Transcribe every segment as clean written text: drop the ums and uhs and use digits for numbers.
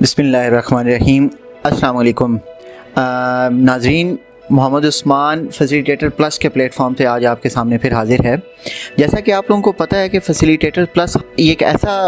बिस्मिल्लाहिर्रहमानिर्रहीम। अस्सलाम वालेकुम नाज़रीन, मोहम्मद उस्मान फैसिलिटेटर प्लस के प्लेटफॉर्म से आज आपके सामने फिर हाज़िर है। जैसा कि आप लोगों को पता है कि फैसिलिटेटर प्लस एक ऐसा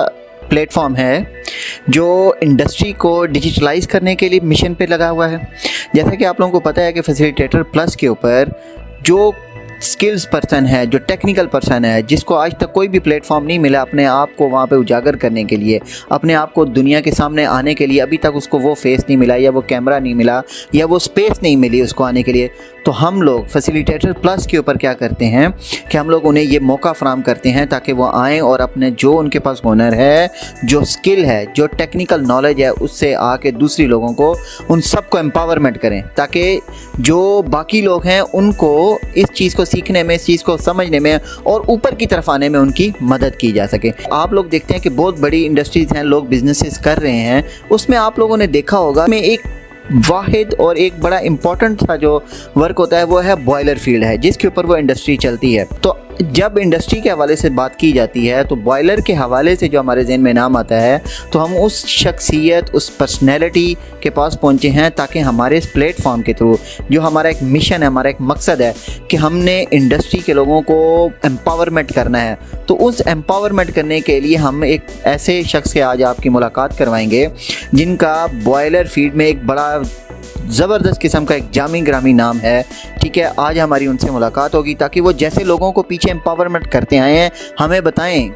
प्लेटफॉर्म है जो इंडस्ट्री को डिजिटलाइज़ करने के लिए मिशन पे लगा हुआ है। जैसा कि आप लोगों को पता है कि फैसिलिटेटर प्लस के ऊपर जो स्किल्स पर्सन है, जो टेक्निकल पर्सन है, जिसको आज तक कोई भी प्लेटफॉर्म नहीं मिला अपने आप को वहाँ पे उजागर करने के लिए, अपने आप को दुनिया के सामने आने के लिए, अभी तक उसको वो फेस नहीं मिला या वो कैमरा नहीं मिला या वो स्पेस नहीं मिली उसको आने के लिए, तो हम लोग फैसिलिटेटर प्लस के ऊपर क्या करते हैं कि हम लोग उन्हें ये मौका फराहम करते हैं ताकि वो आएँ और अपने जो उनके पास हुनर है, जो स्किल है, जो टेक्निकल नॉलेज है, उससे आके दूसरी लोगों को, उन सबको एम्पावरमेंट करें ताकि जो बाकी लोग हैं उनको इस चीज़ को सीखने में, इस चीज़ को समझने में और ऊपर की तरफ आने में उनकी मदद की जा सके। आप लोग देखते हैं कि बहुत बड़ी इंडस्ट्रीज़ हैं, लोग बिजनेसेस कर रहे हैं, उसमें आप लोगों ने देखा होगा में एक वाहिद और एक बड़ा इम्पॉर्टेंट सा जो वर्क होता है वो है बॉयलर फील्ड है, जिसके ऊपर वो इंडस्ट्री चलती है। तो जब इंडस्ट्री के हवाले से बात की जाती है तो बॉयलर के हवाले से जो हमारे जहन में नाम आता है तो हम उस शख्सियत, उस पर्सनैलिटी के पास पहुंचे हैं ताकि हमारे इस प्लेटफॉर्म के थ्रू जो हमारा एक मिशन है, हमारा एक मकसद है कि हमने इंडस्ट्री के लोगों को एम्पावरमेंट करना है। तो उस एम्पावरमेंट करने के लिए हम एक ऐसे शख्स से आज आपकी मुलाकात करवाएंगे जिनका बॉयलर फील्ड में एक बड़ा ज़बरदस्त किस्म का एक जामी ग्रामी नाम है। ठीक है, आज हमारी उनसे मुलाकात होगी ताकि वो जैसे लोगों को पीछे एम्पावरमेंट करते आए हैं हमें बताएं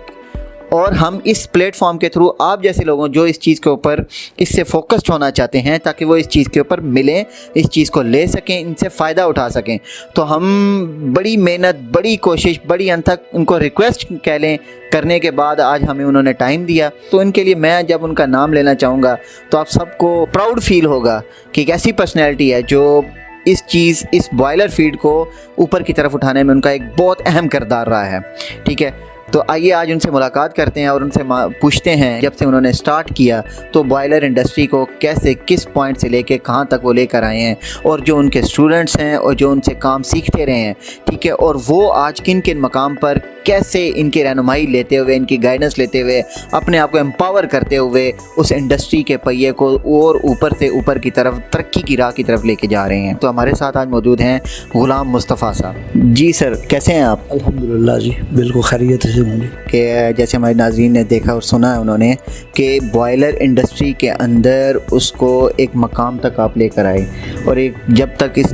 और हम इस प्लेटफॉर्म के थ्रू आप जैसे लोगों जो इस चीज़ के ऊपर इससे फोकस्ड होना चाहते हैं ताकि वो इस चीज़ के ऊपर मिलें, इस चीज़ को ले सकें, इनसे फ़ायदा उठा सकें। तो हम बड़ी मेहनत, बड़ी कोशिश, बड़ी अंत तक उनको रिक्वेस्ट कह लें करने के बाद आज हमें उन्होंने टाइम दिया। तो इनके लिए मैं जब उनका नाम लेना चाहूँगा तो आप सबको प्राउड फील होगा कि एक ऐसी पर्सनैलिटी है जो इस बॉयलर फील्ड को ऊपर की तरफ उठाने में उनका एक बहुत अहम किरदार रहा है। ठीक है, तो आइए आज उनसे मुलाकात करते हैं और उनसे पूछते हैं जब से उन्होंने स्टार्ट किया तो बॉयलर इंडस्ट्री को कैसे, किस पॉइंट से लेके कहाँ तक वो लेकर आए हैं और जो उनके स्टूडेंट्स हैं और जो उनसे काम सीखते रहे हैं। ठीक है, और वो आज किन किन मकाम पर कैसे इनकी रहनुमाई लेते हुए, इनकी गाइडेंस लेते हुए, अपने आप को एम्पावर करते हुए उस इंडस्ट्री के पहिए को और ऊपर से ऊपर की तरफ, तरक्की की राह की तरफ लेके जा रहे हैं। तो हमारे साथ आज मौजूद हैं गुलाम मुस्तफ़ा साहब। जी सर, कैसे हैं आप? अल्हम्दुलिल्लाह जी, बिल्कुल खैरियत से होंगे। कि जैसे हमारे नाज़रीन ने देखा और सुना है उन्होंने कि बॉयलर इंडस्ट्री के अंदर उसको एक मकाम तक आप लेकर आए और एक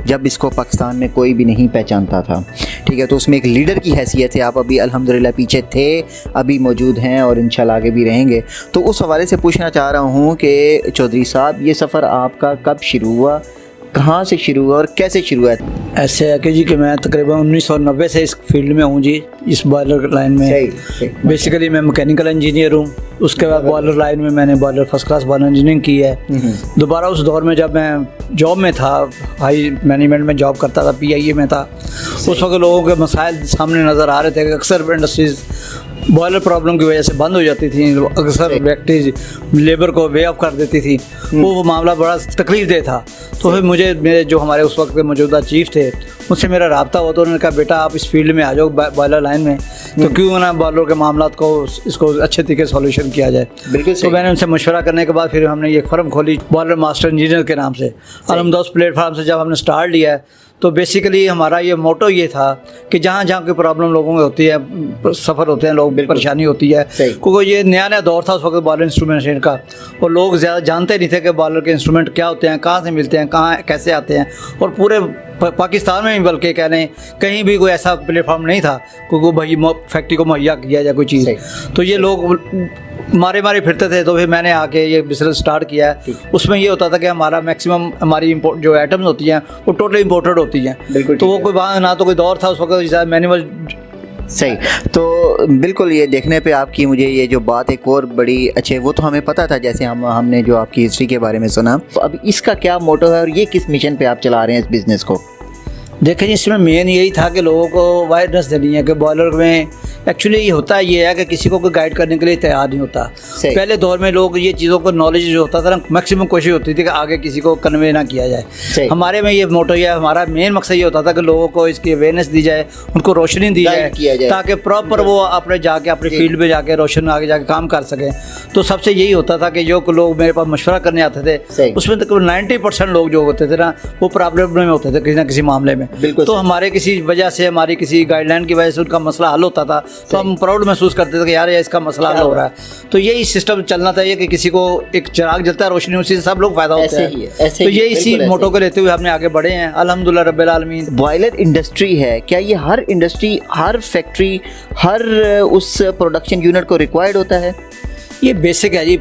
जब इसको पाकिस्तान में कोई भी नहीं पहचानता था। ठीक है, तो उसमें एक लीडर की हैसियत से आप अभी अल्हम्दुलिल्लाह पीछे थे, अभी मौजूद हैं और इंशाल्लाह आगे भी रहेंगे। तो उस हवाले से पूछना चाह रहा हूँ कि चौधरी साहब, ये सफ़र आपका कब शुरू हुआ, कहाँ से शुरू हुआ और कैसे शुरू हुआ? ऐसे है कि जी कि मैं तकरीबन 1990 से इस फील्ड में हूँ जी, इस बॉयलर लाइन में। बेसिकली मैं मैकेनिकल इंजीनियर हूँ। उसके बाद बॉयलर लाइन में मैंने boiler first class boiler engineering की है। दोबारा उस दौर में जब मैं जॉब में था, हाई मैनेजमेंट में जॉब करता था, PIA में था, उस वक्त लोगों के मसाइल सामने नज़र आ रहे थे कि अक्सर इंडस्ट्रीज़ बॉयलर प्रॉब्लम की वजह से बंद हो जाती थी। अक्सर व्यक्ति लेबर को वे ऑफ कर देती थी। वो मामला बड़ा तकलीफ दे था। तो फिर मेरे जो हमारे उस वक्त के मौजूदा चीफ थे उनसे मेरा रब्ता हुआ तो उन्होंने कहा, बेटा आप इस फील्ड में आ जाओ बॉयलर लाइन में, तो क्यों ना बॉयलर के मामला को इसको अच्छे तरीके से सॉल्यूशन किया जाए। बिल्कुल। तो मैंने उनसे मशवरा करने के बाद फिर हमने ये फर्म खोली बॉयलर मास्टर इंजीनियर के नाम से। अलहमदुलिल्लाह उस प्लेटफार्म से जब हमने स्टार्ट लिया है तो बेसिकली हमारा ये मोटो ये था कि जहाँ जहाँ कोई प्रॉब्लम लोगों में होती है, सफ़र होते हैं लोग, परेशानी होती है, क्योंकि ये नया दौर था उस वक्त बॉयलर इंस्ट्रूमेंटेशन का और लोग ज़्यादा जानते नहीं थे कि बॉयलर के इंस्ट्रूमेंट क्या होते हैं, कहाँ से मिलते हैं, कहाँ कैसे आते हैं। और पूरे पाकिस्तान में ही बल्कि कह लें कहीं भी कोई ऐसा प्लेटफॉर्म नहीं था क्योंकि भाई फैक्ट्री को मुहैया किया जाए कोई चीज़। तो ये लोग मारे फिरते थे। तो फिर मैंने आके ये बिजनेस स्टार्ट किया है। उसमें ये होता था कि हमारा मैक्सिमम हमारी इम्पोर्ट जो आइटम्स होती हैं वो टोटली इम्पोर्टेड होती हैं। तो वो कोई वहाँ ना तो कोई दौर था उस वक्त मैनुअल। सही। तो बिल्कुल ये देखने पे आपकी मुझे ये जो बात एक और बड़ी अच्छे, वो तो हमें पता था जैसे हमने जो आपकी हिस्ट्री के बारे में सुना। तो अब इसका क्या मोटो है और ये किस मिशन पे आप चला रहे हैं इस बिज़नेस को? देखें जी, इसमें मेन यही था कि लोगों को अवेयरनेस देनी है कि बॉयलर में एक्चुअली ये होता है, ये है कि किसी को कोई गाइड करने के लिए तैयार नहीं होता। पहले दौर में लोग ये चीज़ों को नॉलेज जो होता था ना, मैक्सिमम कोशिश होती थी कि आगे किसी को कन्वे ना किया जाए। हमारे में ये मोटो है, हमारा मेन मकसद ये होता था कि लोगों को इसकी अवेयरनेस दी जाए, उनको रोशनी दी जाए, ताकि प्रॉपर वो अपने जाके अपने फील्ड में जाके रोशन आगे जाके काम कर सकें। तो सबसे यही होता था कि जो लोग मेरे पास मशवरा करने आते थे उसमें तकरीबन 90% लोग जो होते थे ना, वो प्रॉब्लम में होते थे किसी ना किसी मामले में। तो हमारे किसी वजह से, हमारी किसी गाइडलाइन की वजह से उनका मसला हल होता था, तो हम प्राउड महसूस करते थे कि यार ये इसका मसला हल हो रहा है। तो यही सिस्टम चलना चाहिए कि किसी को एक चिराग जलता है, रोशनी, उसी से सब लोग फायदा होता है। तो ये इसी मोटो को लेते हुए हमने आगे बढ़े हैं, अल्हम्दुलिल्लाह रब्बिल आलमीन। बॉयलर इंडस्ट्री है, क्या ये हर इंडस्ट्री, हर फैक्ट्री, हर उस प्रोडक्शन यूनिट को रिक्वायर्ड होता है? ये बेसिक है जी।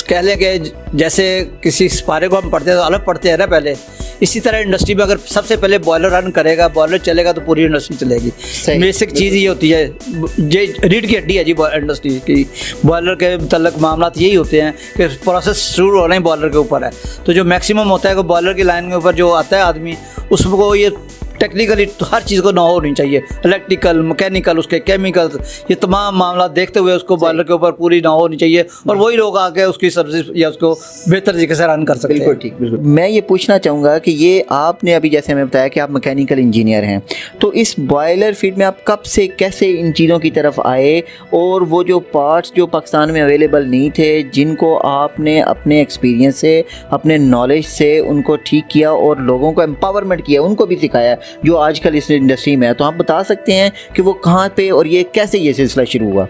कह लें कि जैसे किसी सिपारे को हम पढ़ते हैं तो अलग पढ़ते हैं ना पहले, इसी तरह इंडस्ट्री में अगर सबसे पहले बॉयलर रन करेगा, बॉयलर चलेगा तो पूरी इंडस्ट्री चलेगी। बेसिक चीज़ ये होती है, ये रीढ़ की हड्डी है जी इंडस्ट्री की। बॉयलर के मतलब मामला यही होते हैं कि प्रोसेस शुरू होना ही बॉयलर के ऊपर है। तो जो मैक्सिमम होता है कि बॉयलर की लाइन के ऊपर जो आता है आदमी, उसको ये टेक्निकली तो हर चीज़ को ना होनी चाहिए, इलेक्ट्रिकल, मैकेनिकल, उसके केमिकल्स, ये तमाम मामला देखते हुए उसको बॉयलर के ऊपर पूरी ना होनी चाहिए, और वही लोग आके उसकी सर्विस या उसको बेहतर तरीके से रन कर सकते हैं। बिल्कुल ठीक, बिल्कुल। मैं ये पूछना चाहूँगा कि ये आपने अभी जैसे हमें बताया कि आप मैकेनिकल इंजीनियर हैं, तो इस बॉयलर फील्ड में आप कब से कैसे इन चीज़ों की तरफ आए, और वो जो पार्ट्स जो पाकिस्तान में अवेलेबल नहीं थे, जिनको आपने अपने एक्सपीरियंस से, अपने नॉलेज से उनको ठीक किया और लोगों को एम्पावरमेंट किया, उनको भी सिखाया, जो आजकल इस इंडस्ट्री में है, तो आप बता सकते हैं कि वो कहाँ पे और ये कैसे ये सिलसिला शुरू हुआ?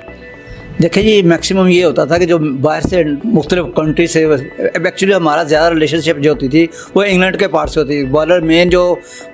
देखिए जी, मैक्सिमम ये होता था कि जो बाहर से मुख्तलिफ कंट्री से, एक्चुअली हमारा ज़्यादा रिलेशनशिप जो होती थी वो इंग्लैंड के पार्ट से होती थी। बॉयलर मेन जो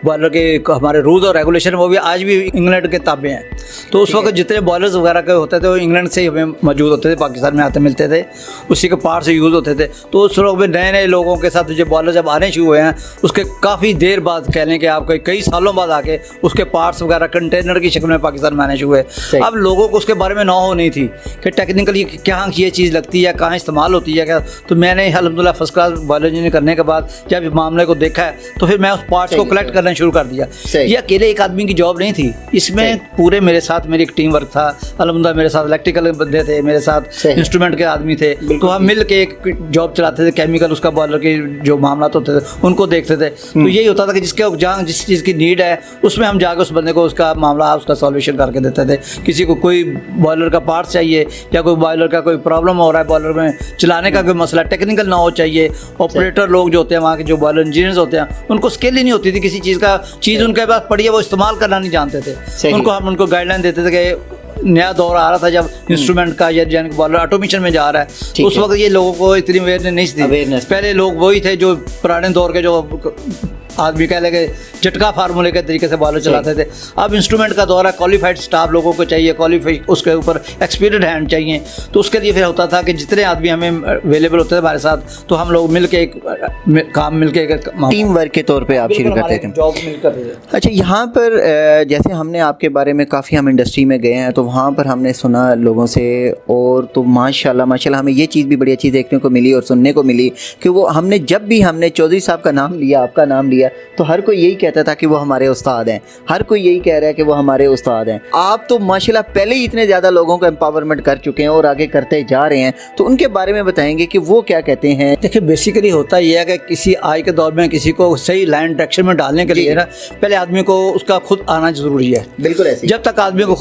बॉयलर के हमारे रूल्स और रेगुलेशन वो भी आज भी इंग्लैंड के ताबे हैं। तो उस वक्त जितने बॉयलर्स वगैरह के होते थे वो इंग्लैंड से ही हमें मौजूद होते थे, पाकिस्तान में आते मिलते थे, उसी के पार्ट से यूज़ होते थे। तो उस वक्त में नए नए लोगों के साथ जो बॉयलर जब आने शुरू हुए हैं, उसके काफ़ी देर बाद, कह लें कि आप कई सालों बाद आके उसके पार्ट्स वगैरह कंटेनर की शक्ल में पाकिस्तान में आने शुरू हुए। अब लोगों को उसके बारे में ना हो नहीं थी कि टेक्निकली क्या ये चीज़ लगती है, कहाँ इस्तेमाल होती है क्या। तो मैंने अल्हम्दुलिल्लाह फर्स्ट क्लास बॉयलर इंजीनियर करने के बाद जब इस मामले को देखा है, तो फिर मैं उस पार्ट्स को कलेक्ट करना शुरू कर दिया। ये अकेले एक आदमी की जॉब नहीं थी, इसमें पूरे मेरे साथ मेरी एक टीम वर्क था। अल्हम्दुलिल्लाह मेरे साथ इलेक्ट्रिकल बंदे थे, मेरे साथ इंस्ट्रूमेंट के आदमी थे, तो हम मिल के एक जॉब चलाते थे। केमिकल उसका बॉयलर के जो मामला होते थे उनको देखते थे। तो यही होता था कि जिसके जहाँ जिस चीज़ की नीड है उसमें हम जाकर उस बंदे को उसका मामला, उसका सॉल्यूशन करके देते थे। किसी को कोई बॉयलर का पार्ट चाहिए या कोई बॉयलर का कोई प्रॉब्लम हो रहा है, बॉयलर में चलाने का कोई मसला, टेक्निकल ना हो चाहिए। ऑपरेटर लोग जो होते हैं वहाँ के, जो बॉयलर इंजीनियर्स होते हैं, उनको स्किल ही नहीं होती थी किसी चीज़ उनके पास पड़ी है वो इस्तेमाल करना नहीं जानते थे। हम उनको गाइडलाइन देते थे कि नया दौर आ रहा था जब इंस्ट्रूमेंट का या जैन बॉयलर ऑटोमेशन में जा रहा है, उस वक्त ये लोगों को इतनी अवेयरनेस नहीं थी। पहले लोग वही थे जो पुराने दौर के जो आदमी कह लगे झटका फार्मूले के तरीके से बॉयलर चलाते थे। अब इंस्ट्रूमेंट का दौर है, क्वालिफाइड स्टाफ लोगों को चाहिए, क्वालिफाइड उसके ऊपर एक्सपीरियंस हैंड चाहिए। तो उसके लिए फिर होता था कि जितने आदमी हमें अवेलेबल होते थे हमारे साथ, तो हम लोग मिल के काम मिल के टीम वर्क के तौर पे आप शुरू करते थे, जॉब मिल करते थे। अच्छा, यहाँ पर जैसे हमने आपके बारे में काफ़ी, हम इंडस्ट्री में गए हैं तो वहाँ पर हमने सुना लोगों से, और तो माशाल्लाह हमें ये चीज़ भी बड़ी अच्छी देखने को मिली और सुनने को मिली कि वो हमने जब भी हमने चौधरी साहब का नाम लिया, आपका नाम लिया, तो हर कोई यही कहता था कि वो हमारे उस्ताद हैं, हर कोई यही कह रहा है कि वो हमारे उस्ताद हैं। आप तो माशाल्लाह पहले ही इतने ज़्यादा लोगों को एम्पावरमेंट कर चुके हैं और आगे करते जा रहे हैं, तो उनके बारे में बताएंगे कि वो क्या कहते हैं। देखिए, बेसिकली होता यह है कि किसी आज के दौर में किसी को सही लाइन डायरेक्शन में डालने के लिए ना, पहले आदमी को उसका खुद आना जरूरी है। बिल्कुल ऐसे, जब तक आदमी को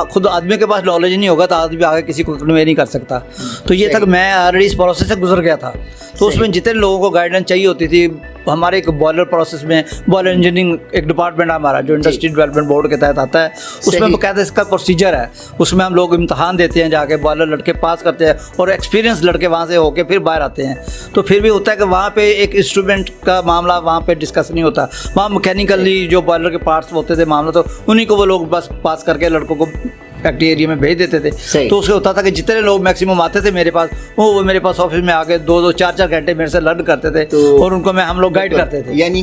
खुद आदमी के पास नॉलेज नहीं होगा तो आदमी आगे किसी को कन्वे नहीं कर सकता। तो ये तक मैं ऑलरेडी इस प्रोसेस से गुजर गया था। तो उसमें जितने लोगों को गाइडेंस चाहिए होती थी, हमारे एक बॉयलर प्रोसेस में, बॉयलर इंजीनियरिंग एक डिपार्टमेंट हमारा जो इंडस्ट्री डेवलपमेंट बोर्ड के तहत आता है, उसमें बकायदा इसका प्रोसीजर है। उसमें हम लोग इम्तहान देते हैं, जाके बॉयलर लड़के पास करते हैं और एक्सपीरियंस लड़के वहाँ से होके फिर बाहर आते हैं। तो फिर भी होता है कि वहाँ पे एक इंस्ट्रूमेंट का मामला वहाँ पे डिस्कस नहीं होता, वहाँ मैकेनिकली जो बॉयलर के पार्ट्स होते थे मामला, तो उन्हीं को वो लोग बस पास करके लड़कों को फैक्ट्री एरिया में भेज देते थे। तो उससे होता था कि जितने लोग मैक्सिमम आते थे मेरे पास, वो मेरे पास ऑफिस में आके 2-2 4-4 घंटे मेरे से लर्न करते थे, तो और उनको हम लोग गाइड करते थे। यानी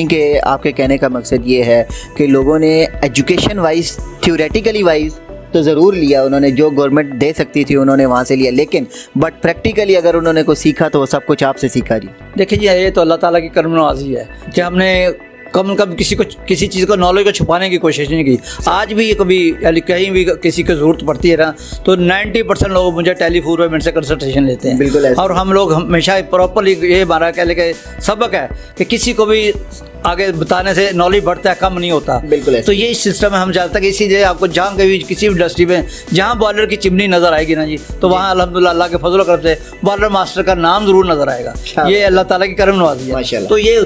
कि आपके कहने का मकसद ये है कि लोगों ने एजुकेशन वाइज, थ्योरेटिकली वाइज तो ज़रूर लिया, उन्होंने जो गवर्नमेंट दे सकती थी उन्होंने वहाँ से लिया, लेकिन बट प्रैक्टिकली अगर उन्होंने कुछ सीखा तो वो सब कुछ आपसे सीखा जी। देखिए जी, ये तो अल्लाह ताला की करम नवाज़ी है कि हमने कम किसी चीज़ को नॉलेज को छुपाने की कोशिश नहीं की। आज भी कभी कहीं भी किसी को ज़रूरत पड़ती है ना, तो 90% लोग मुझे टेलीफोन पे मेरे से कंसल्टेशन लेते हैं। बिल्कुल ऐसे। और हम लोग हमेशा प्रॉपरली ये हमारा कह लेके सबक है कि किसी को भी आगे बताने से नॉलेज बढ़ता है, कम नहीं होता। बिल्कुल ऐसे। तो ये सिस्टम है हम जानते हैं कि इसीलिए आपको जहाँ कभी किसी भी इंडस्ट्री में जहाँ बॉयलर की चिमनी नज़र आएगी ना जी, तो वहाँ अल्हम्दुलिल्लाह अल्लाह के फजल करम से बॉयलर मास्टर का नाम ज़रूर नज़र आएगा। ये अल्लाह ताला की करम नवाज़ी है। माशाल्लाह। तो ये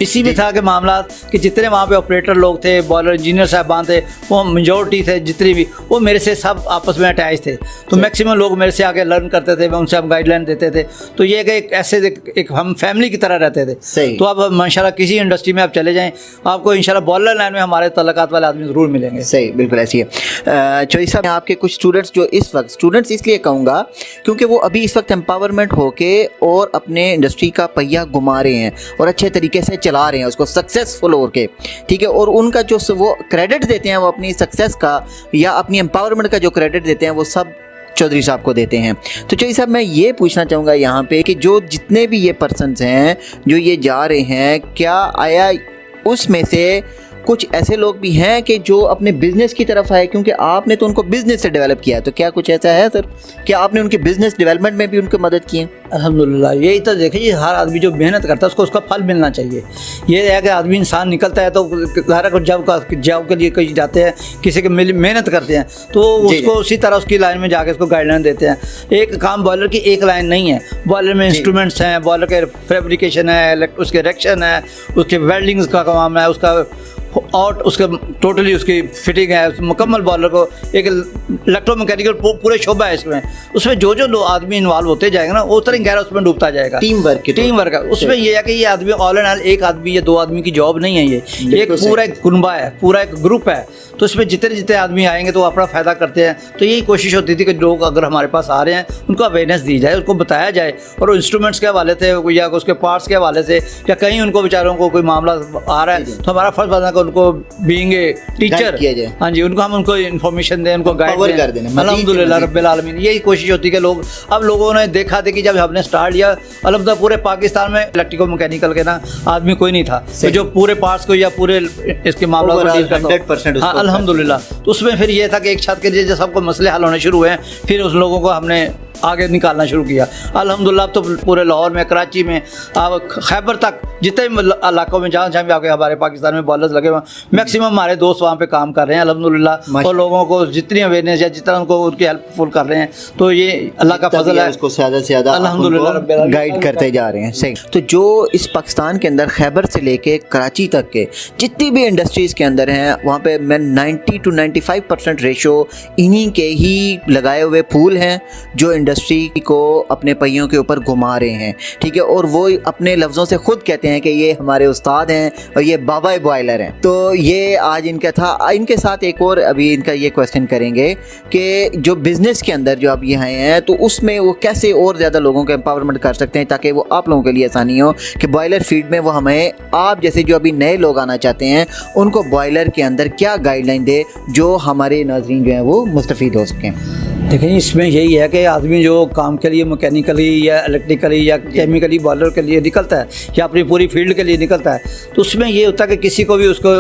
इसी में था कि मामला कि जितने वहाँ पे ऑपरेटर लोग थे, बॉयलर इंजीनियर साहबान थे, वो मेजॉरिटी थे जितने भी, वो मेरे से सब आपस में अटैच थे। तो मैक्सिमम लोग मेरे से आगे लर्न करते थे, मैं उनसे हम गाइडलाइन देते थे। तो ये कि एक ऐसे एक हम फैमिली की तरह रहते थे। सही। तो अब माशाल्लाह किसी इंडस्ट्री में आप चले जाएँ, आपको इंशाल्लाह बॉयलर लाइन में हमारे तल्लकात वाले आदमी ज़रूर मिलेंगे। सही, बिल्कुल ऐसी है। चौधरी साहब, आपके कुछ स्टूडेंट्स जो इस वक्त, स्टूडेंट्स इसलिए कहूँगा क्योंकि वो अभी इस वक्त एम्पावरमेंट होके और अपने इंडस्ट्री का पहिया घुमा रहे हैं और अच्छे तरीके से चला रहे हैं उसको सक्सेसफुल होके, ठीक है। और उनका जो वो क्रेडिट देते हैं वो अपनी सक्सेस का या अपनी एम्पावरमेंट का जो क्रेडिट देते हैं वो सब चौधरी साहब को देते हैं। तो चौधरी साहब, मैं ये पूछना चाहूँगा यहाँ पे कि जो जितने भी ये पर्सन्स हैं जो ये जा रहे हैं, क्या आया उसमें से कुछ ऐसे लोग भी हैं कि जो अपने बिजनेस की तरफ आए, क्योंकि आपने तो उनको बिजनेस से डेवलप किया है, तो क्या कुछ ऐसा है सर, क्या आपने उनके बिजनेस डेवलपमेंट में भी उनकी मदद की है? अल्हम्दुलिल्लाह। यही तो देखिए, हर आदमी जो मेहनत करता है उसको उसका फल मिलना चाहिए। ये है कि आदमी इंसान निकलता है तो ज़ाहिर है जॉब के लिए कहीं जाते हैं, किसी के मेहनत करते हैं, तो उसको उसी तरह उसकी लाइन में जाके उसको गाइडलाइन देते हैं। एक काम बॉयलर की एक लाइन नहीं है, बॉयलर में इंस्ट्रूमेंट्स हैं, बॉयलर के फैब्रिकेशन है, उसके इरेक्शन है, उसके वेल्डिंग्स का काम है, उसका और उसके टोटली उसकी फिटिंग है। मुकम्मल बॉयलर को एक इलेक्ट्रोमैकेनिकल पूरे शोबा है इसमें। उसमें जो जो आदमी इन्वॉल्व होते जाएगा ना, वो तरह गहरा उसमें डूबता जाएगा। टीम वर्क है उसमें। ये है कि ये आदमी ऑल एंड ऑल एक आदमी या दो आदमी की जॉब नहीं है, ये एक पूरा एक कुनबा है, पूरा एक ग्रुप है। तो इसमें जितने जितने आदमी आएंगे तो अपना फ़ायदा करते हैं। तो यही कोशिश होती थी कि लोग अगर हमारे पास आ रहे हैं उनको अवेयरनेस दी जाए, उनको बताया जाए, और इंस्ट्रूमेंट्स के हवाले से या उसके पार्ट्स के हवाले से या कहीं उनको बेचारों को कोई मामला आ रहा है तो हमारा फर्ज बनता है कि उनको बीइंग ए टीचर, हाँ जी, उनको हम उनको इन्फॉर्मेशन दें, उनको गाइड कर दें। अल्हम्दुलिल्लाह रब्बिल आलमीन। यही कोशिश होती है कि लोग, अब लोगों ने देखा था कि जब हमने स्टार्ट किया, अल्हम्दुलिल्लाह पूरे पाकिस्तान में इलेक्ट्रिको मैकेनिकल के ना आदमी कोई नहीं था तो जो पूरे पार्ट्स को या पूरे इसके मामला को डील करता। हाँ अल्हम्दुलिल्लाह। तो उसमें फिर ये था कि एक छत के नीचे सबको मसले हल होने शुरू हुए, फिर उस लोगों को हमने आगे निकालना शुरू किया। अल्हम्दुलिल्लाह तो पूरे लाहौर में, कराची में, आप खैबर तक, जितने भी इलाकों में जहाँ भी आगे हमारे पाकिस्तान में बॉयलर्स लगे हुए, मैक्सिमम हमारे दोस्त वहाँ पे काम कर रहे हैं अल्हम्दुलिल्लाह। और लोगों को जितनी अवेयरनेस या जितना उनको उनकी हेल्पफुल कर रहे हैं, तो ये अल्लाह का फजल है, उसको ज़्यादा से ज़्यादा अल्हम्दुलिल्लाह गाइड करते जा रहे हैं। सही। तो जो इस पाकिस्तान के अंदर खैबर से लेके कराची तक के जितनी भी इंडस्ट्रीज़ के अंदर हैं, वहाँ पे मैं 90 to 95% रेशो इन्हीं के ही लगाए हुए फूल हैं जो इंडस्ट्री को अपने पहियों के ऊपर घुमा रहे हैं, ठीक है। और वो अपने लफ्ज़ों से खुद कहते हैं कि ये हमारे उस्ताद हैं और ये बाबा बॉयलर हैं। तो ये आज इनका था। इनके साथ एक और अभी इनका ये क्वेश्चन करेंगे कि जो बिज़नेस के अंदर जो आप ये आए हैं, तो उसमें वो कैसे और ज़्यादा लोगों को एम्पावरमेंट कर सकते हैं ताकि वो आप लोगों के लिए आसानी हो कि बॉयलर फील्ड में वो हमें, आप जैसे जो अभी नए लोग आना चाहते हैं, उनको बॉयलर के अंदर क्या गाइडलाइन दे जो हमारे नाज़रीन जो हैं वो मुस्तफ़ीद हो सकें। देखिए, इसमें यही है कि आदमी जो काम के लिए मैकेनिकली या इलेक्ट्रिकली या केमिकली बॉयलर के लिए निकलता है या अपनी पूरी फील्ड के लिए निकलता है, तो उसमें ये होता है कि किसी को भी उसको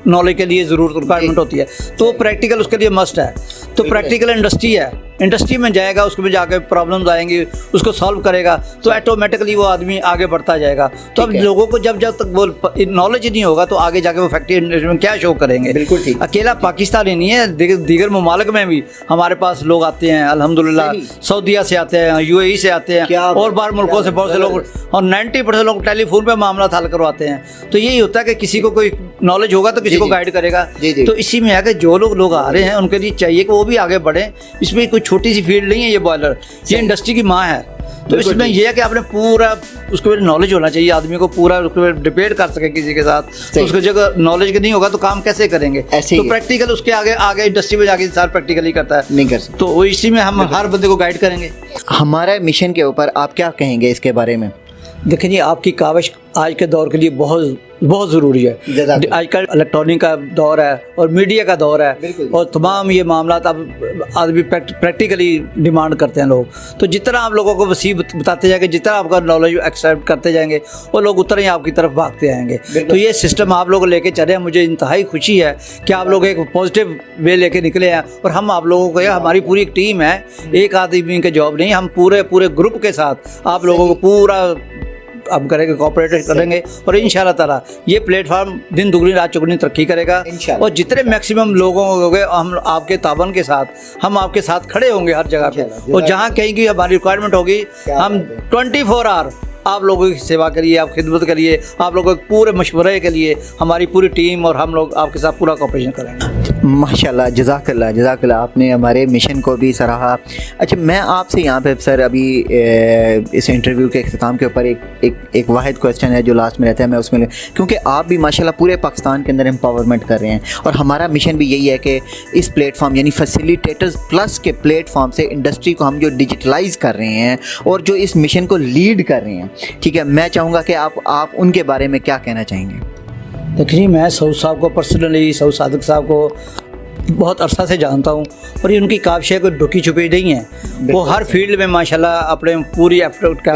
नॉलेज के लिए ज़रूरत रिक्वायरमेंट होती है, तो प्रैक्टिकल उसके लिए मस्ट है। तो प्रैक्टिकल इंडस्ट्री है, इंडस्ट्री में जाएगा, उसमें जाकर प्रॉब्लम्स आएंगी, उसको सॉल्व करेगा, तो ऑटोमेटिकली वो आदमी आगे बढ़ता जाएगा। तो अब लोगों को जब तक वो नॉलेज ही नहीं होगा तो आगे जाके वो फैक्ट्री इंडस्ट्री में क्या शो करेंगे। बिल्कुल ठीक। अकेला पाकिस्तान ही नहीं है, दीगर ममालिक में भी हमारे पास लोग आते हैं अल्हम्दुलिल्लाह। सऊदीया से आते हैं, UAE से आते हैं और बाहर मुल्कों से बहुत से लोग, और 90% लोग टेलीफोन पे मामला हल करवाते हैं। तो यही होता है कि किसी को कोई नॉलेज होगा तो किसी को गाइड करेगा। तो इसी में है कि जो लोग आ रहे हैं उनके लिए चाहिए कि वो भी आगे बढ़ें। इसमें कोई छोटी सी फील्ड नहीं है ये बॉयलर, ये इंडस्ट्री की माँ है। तो इसमें यह है कि आपने पूरा उसके बारे में नॉलेज होना चाहिए, आदमी को पूरा उसके डिबेट कर सके किसी के साथ। तो उसको जगह नॉलेज के नहीं होगा तो काम कैसे करेंगे। तो प्रैक्टिकल उसके आगे इंडस्ट्री में जाके इंसान प्रैक्टिकली करता है, नहीं कर सकता। तो इसी में हम हर बंदे को गाइड करेंगे। हमारे मिशन के ऊपर आप क्या कहेंगे इसके बारे में? देखिए जी, आपकी काविश आज के दौर के लिए बहुत बहुत ज़रूरी है। आजकल इलेक्ट्रॉनिक का दौर है और मीडिया का दौर है और तमाम ये मामला अब आदमी प्रैक्टिकली डिमांड करते हैं लोग। तो जितना आप लोगों को वसी बताते जाएंगे, जितना आपका नॉलेज एक्सेप्ट करते जाएंगे, वो लोग उतना ही आपकी तरफ भागते आएंगे। तो ये सिस्टम आप लोग लेके चले हैं, मुझे इंतहाई खुशी है कि आप लोग एक पॉजिटिव वे लेके निकले हैं। और हम आप लोगों को, हमारी पूरी एक टीम है, एक आदमी का जॉब नहीं, हम पूरे ग्रुप के साथ आप लोगों को पूरा हम करेंगे, कोऑपरेट करेंगे और इंशाल्लाह ताला ये प्लेटफार्म दिन दुगनी रात चौगुनी तरक्की करेगा। और जितने मैक्सिमम लोगों होंगे, हम आपके ताबन के साथ, हम आपके साथ खड़े होंगे हर जगह पे। और जहाँ कहीं की हमारी रिक्वायरमेंट होगी, हम 24 आवर आप लोगों की सेवा करिए, आप खिदमत करिए, आप लोगों के पूरे मशवरे के लिए हमारी पूरी टीम और हम लोग आपके साथ पूरा कोऑपरेशन करेंगे। माशाल्लाह, जज़ाकल्लाह, आपने हमारे मिशन को भी सराहा। अच्छा, मैं आपसे यहाँ पे सर अभी इस इंटरव्यू के अख्ताम के ऊपर एक वाहिद क्वेश्चन है जो लास्ट में रहता है, मैं उसमें, क्योंकि आप भी माशाल्लाह पूरे पाकिस्तान के अंदर एम्पावरमेंट कर रहे हैं और हमारा मिशन भी यही है कि इस प्लेटफॉर्म यानी फैसिलिटेटर्स प्लस के प्लेटफॉर्म से इंडस्ट्री को हम जो डिजिटलाइज कर रहे हैं और जो इस मिशन को लीड कर रहे हैं, ठीक है, मैं चाहूँगा कि आप उनके बारे में क्या कहना चाहेंगे? देखिए, मैं सऊद साहब को पर्सनली, सऊद सादिक साहब को बहुत अरसा से जानता हूँ और ये उनकी काविशें कोई ढुकी छुपी नहीं है। वो हर फील्ड में माशाल्लाह अपने पूरी एफर्ट का,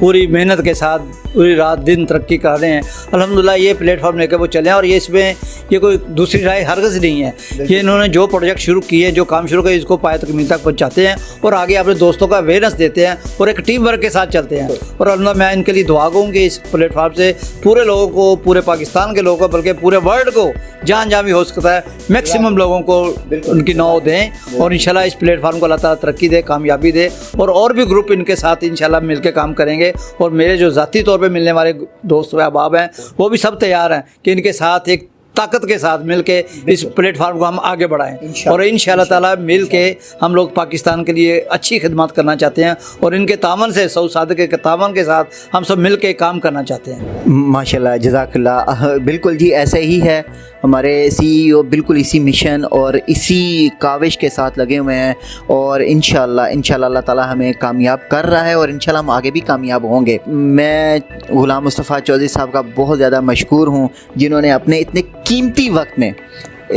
पूरी मेहनत के साथ पूरी रात दिन तरक्की कर रहे हैं। अल्हम्दुलिल्लाह ये प्लेटफॉर्म लेकर वो चले हैं और ये इसमें ये कोई दूसरी राय हरगिज़ नहीं है। ये इन्होंने जो प्रोजेक्ट शुरू किए, जो काम शुरू किए, इसको पाए तकमील तक पहुँचाते हैं और आगे अपने दोस्तों का अवेयरनेस देते हैं और एक टीम वर्क के साथ चलते हैं। और अल्लाह, मैं इनके लिए दुआ करूँगी इस प्लेटफॉर्म से पूरे लोगों को, पूरे पाकिस्तान के लोगों को, बल्कि पूरे वर्ल्ड को जहाँ भी हो सकता है मैक्सिमम लोगों को उनकी नौ दें और इंशाल्लाह इस प्लेटफॉर्म को अल्लाह ताला तरक्की दे, कामयाबी दे। और भी ग्रुप इनके साथ इंशाल्लाह मिलकर काम करेंगे। और मेरे जो ज़ाती तौर पे मिलने वाले दोस्त व अहबाब हैं, वो भी सब तैयार हैं कि इनके साथ एक ताकत के साथ मिलके इस प्लेटफॉर्म को हम आगे बढ़ाएं। और इंशाल्लाह ताला मिलके हम लोग पाकिस्तान के लिए अच्छी खिदमत करना चाहते हैं और इनके तामन से, सऊद सादिक के तामन के साथ हम सब मिलके काम करना चाहते हैं। माशाल्लाह, जज़ाकल्लाह। बिल्कुल जी, ऐसे ही है। हमारे CEO बिल्कुल इसी मिशन और इसी काविश के साथ लगे हुए हैं और इंशाल्लाह अल्लाह ताला हमें कामयाब कर रहा है और इंशाल्लाह हम आगे भी कामयाब होंगे। मैं ग़ुलाम मुस्तफ़ा चौधरी साहब का बहुत ज़्यादा मशकूर हूँ, जिन्होंने अपने इतने कीमती वक्त में,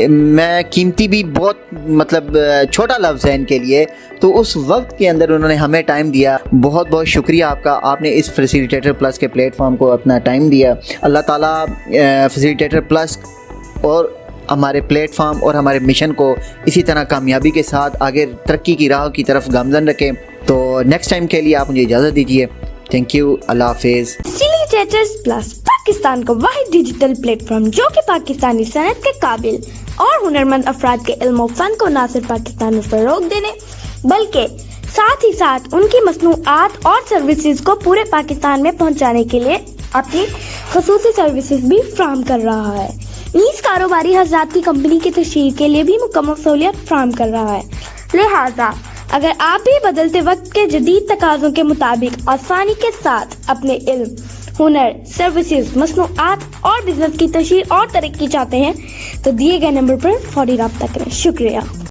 मैं कीमती भी बहुत मतलब छोटा लफ्ज़ है इनके लिए, तो उस वक्त के अंदर उन्होंने हमें टाइम दिया। बहुत बहुत शुक्रिया आपका, आपने इस फैसिलिटेटर प्लस के प्लेटफॉर्म को अपना टाइम दिया। अल्लाह ताला फैसिलिटेटर प्लस और हमारे प्लेटफॉर्म और हमारे मिशन को इसी तरह कामयाबी के साथ आगे तरक्की की राह की तरफ गामज़न रखें। तो नेक्स्ट टाइम के लिए आप मुझे इजाज़त दीजिए। थैंक यू, अल्लाह हाफिज़। फैसिलिटेटर्स प्लस पाकिस्तान का वाहिद डिजिटल प्लेटफॉर्म जो कि पाकिस्तानी सनत के काबिल और हुनरमंद अफराद के इल्म और फन को न सिर्फ पाकिस्तान में फ़रोग़ देने बल्कि साथ ही साथ उनकी मसनूआत और सर्विसेज को पूरे पाकिस्तान में पहुंचाने के लिए अपनी ख़ुसूसी सर्विसेज भी फ्राहम कर रहा है। इस कारोबारी हज़रात की कंपनी की तशहीर के लिए भी मुकम्मल सहूलियत फ्राहम कर रहा है। लिहाजा अगर आप भी बदलते वक्त के जदीद तकाज़ों के मुताबिक आसानी के साथ अपने इल्म, हुनर, सर्विसेज, मसनूआत और बिजनेस की तशहीर और तरक्की चाहते हैं तो दिए गए नंबर पर फौरी रब्ता करें। शुक्रिया।